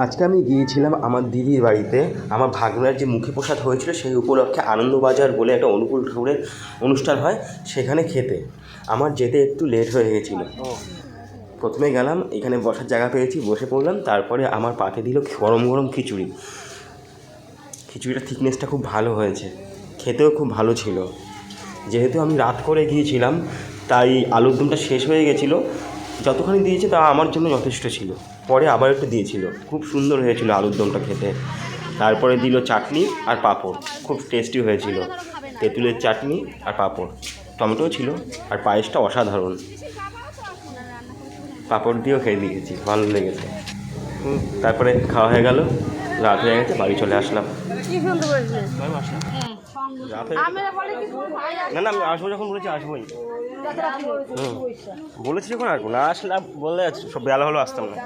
আজকে আমি গিয়েছিলাম আমার দিদির বাড়িতে। আমার ভাগনার যে মুখে প্রসাদ হয়েছিল সেই উপলক্ষে আনন্দবাজার বলে একটা অনুকূল ঠাকুরের অনুষ্ঠান হয়, সেখানে খেতে আমার যেতে একটু লেট হয়ে গেছিলো। প্রথমে গেলাম, এখানে বসার জায়গা পেয়েছি, বসে পড়লাম। তারপরে আমার পাতে দিল গরম গরম খিচুড়ি। খিচুড়িটার থিকনেসটা খুব ভালো হয়েছে, খেতেও খুব ভালো ছিল। যেহেতু আমি রাত করে গিয়েছিলাম তাই আলুর দমটা শেষ হয়ে গেছিলো। যতখানি দিয়েছে তা আমার জন্য যথেষ্ট ছিল। পরে আবার একটু দিয়েছিল, খুব সুন্দর হয়েছিল আলুর দমটা খেতে। তারপরে দিল চাটনি আর পাঁপড়, খুব টেস্টি হয়েছিল। তেঁতুলের চাটনি আর পাঁপড়, টমেটোও ছিল, আর পায়েসটা অসাধারণ। পাঁপড় দিয়েও খেয়ে দিয়েছি, ভালো লেগেছে। তারপরে খাওয়া হয়ে গেল, রাত হয়ে গেছে, বাড়ি চলে আসলাম। না না, আমি আসবো যখন বলেছি আসবোই। বলেছি যখন আসবো, না আসলে বললে সব বেলা হলো আসতাম না।